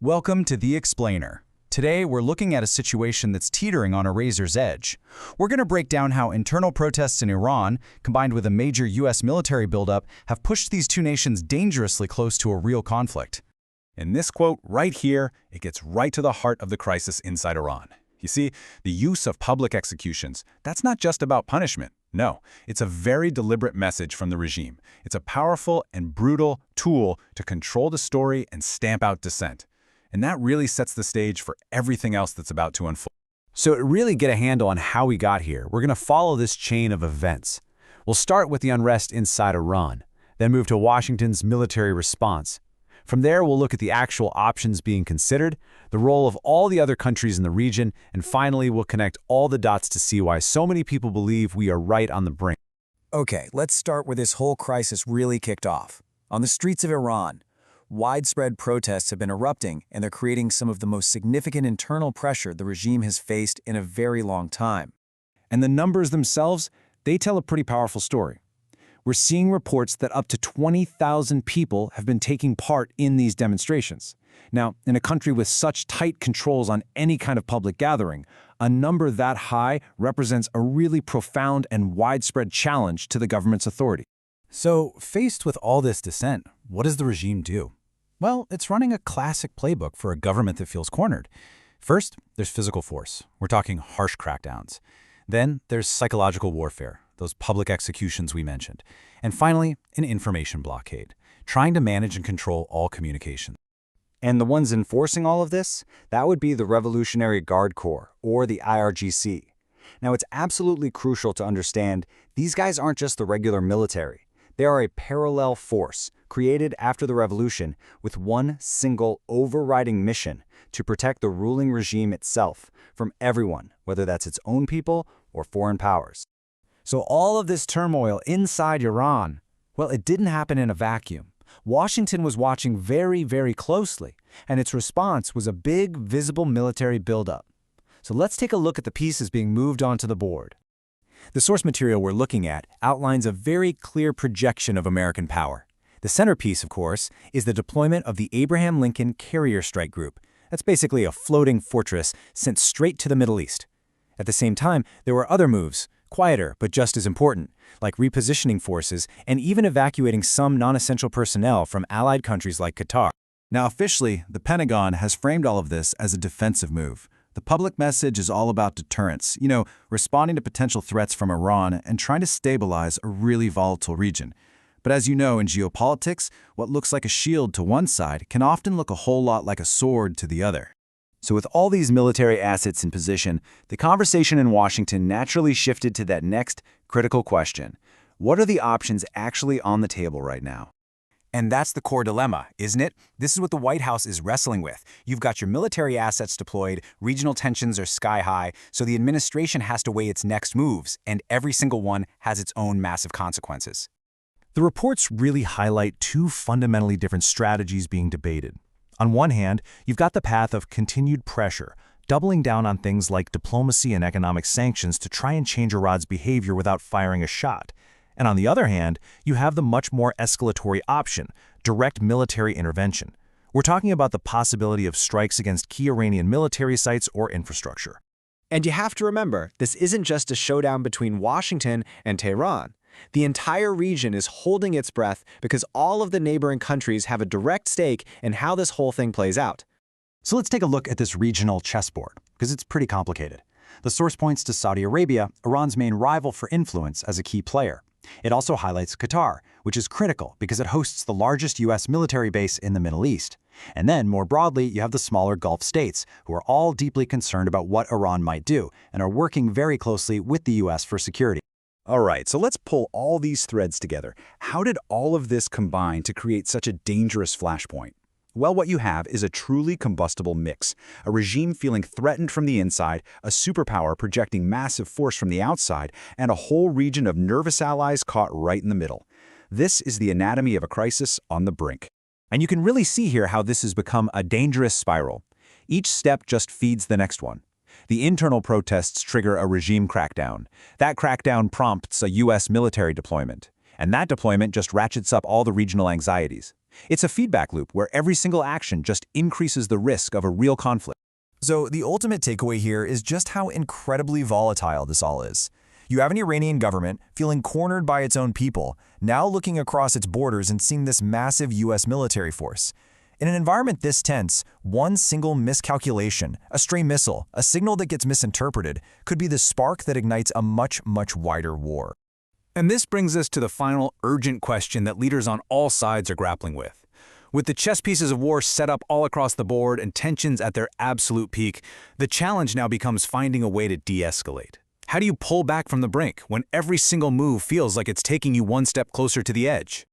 Welcome to The Explainer. Today, we're looking at a situation that's teetering on a razor's edge. We're going to break down how internal protests in Iran, combined with a major U.S. military buildup, have pushed these two nations dangerously close to a real conflict. In this quote right here, it gets right to the heart of the crisis inside Iran. You see, the use of public executions, that's not just about punishment. No, it's a very deliberate message from the regime. It's a powerful and brutal tool to control the story and stamp out dissent. And that really sets the stage for everything else that's about to unfold. So to really get a handle on how we got here, we're going to follow this chain of events. We'll start with the unrest inside Iran, then move to Washington's military response. From there, we'll look at the actual options being considered, the role of all the other countries in the region, and finally, we'll connect all the dots to see why so many people believe we are right on the brink. Okay, let's start where this whole crisis really kicked off. On the streets of Iran, widespread protests have been erupting, and they're creating some of the most significant internal pressure the regime has faced in a very long time. And the numbers themselves, they tell a pretty powerful story. We're seeing reports that up to 20,000 people have been taking part in these demonstrations. Now, in a country with such tight controls on any kind of public gathering, a number that high represents a really profound and widespread challenge to the government's authority. So, faced with all this dissent, what does the regime do? Well, it's running a classic playbook for a government that feels cornered. First, there's physical force. We're talking harsh crackdowns. Then there's psychological warfare, those public executions we mentioned. And finally, an information blockade, trying to manage and control all communication. And the ones enforcing all of this, that would be the Revolutionary Guard Corps, or the IRGC. Now, it's absolutely crucial to understand these guys aren't just the regular military. They are a parallel force created after the revolution with one single overriding mission to protect the ruling regime itself from everyone, whether that's its own people or foreign powers. So all of this turmoil inside Iran, well, it didn't happen in a vacuum. Washington was watching very, very closely, and its response was a big, visible military buildup. So let's take a look at the pieces being moved onto the board. The source material we're looking at outlines a very clear projection of American power. The centerpiece, of course, is the deployment of the Abraham Lincoln Carrier Strike Group. That's basically a floating fortress sent straight to the Middle East. At the same time, there were other moves, quieter but just as important, like repositioning forces and even evacuating some non-essential personnel from allied countries like Qatar. Now, officially, the Pentagon has framed all of this as a defensive move. The public message is all about deterrence, responding to potential threats from Iran and trying to stabilize a really volatile region. But as you know, in geopolitics, what looks like a shield to one side can often look a whole lot like a sword to the other. So with all these military assets in position, the conversation in Washington naturally shifted to that next critical question. What are the options actually on the table right now? And that's the core dilemma, isn't it? This is what the White House is wrestling with. You've got your military assets deployed, regional tensions are sky high, so the administration has to weigh its next moves, and every single one has its own massive consequences. The reports really highlight two fundamentally different strategies being debated. On one hand, you've got the path of continued pressure, doubling down on things like diplomacy and economic sanctions to try and change Iran's behavior without firing a shot. And on the other hand, you have the much more escalatory option, direct military intervention. We're talking about the possibility of strikes against key Iranian military sites or infrastructure. And you have to remember, this isn't just a showdown between Washington and Tehran. The entire region is holding its breath because all of the neighboring countries have a direct stake in how this whole thing plays out. So let's take a look at this regional chessboard, because it's pretty complicated. The source points to Saudi Arabia, Iran's main rival for influence, as a key player. It also highlights Qatar, which is critical because it hosts the largest U.S. military base in the Middle East. And then, more broadly, you have the smaller Gulf states, who are all deeply concerned about what Iran might do and are working very closely with the U.S. for security. All right, so let's pull all these threads together. How did all of this combine to create such a dangerous flashpoint? Well, what you have is a truly combustible mix, a regime feeling threatened from the inside, a superpower projecting massive force from the outside, and a whole region of nervous allies caught right in the middle. This is the anatomy of a crisis on the brink. And you can really see here how this has become a dangerous spiral. Each step just feeds the next one. The internal protests trigger a regime crackdown. That crackdown prompts a U.S. military deployment. And that deployment just ratchets up all the regional anxieties. It's a feedback loop where every single action just increases the risk of a real conflict. So the ultimate takeaway here is just how incredibly volatile this all is. You have an Iranian government feeling cornered by its own people, now looking across its borders and seeing this massive U.S. military force. In an environment this tense, one single miscalculation, a stray missile, a signal that gets misinterpreted, could be the spark that ignites a much, much wider war. And this brings us to the final urgent question that leaders on all sides are grappling with. With the chess pieces of war set up all across the board and tensions at their absolute peak, the challenge now becomes finding a way to de-escalate. How do you pull back from the brink when every single move feels like it's taking you one step closer to the edge?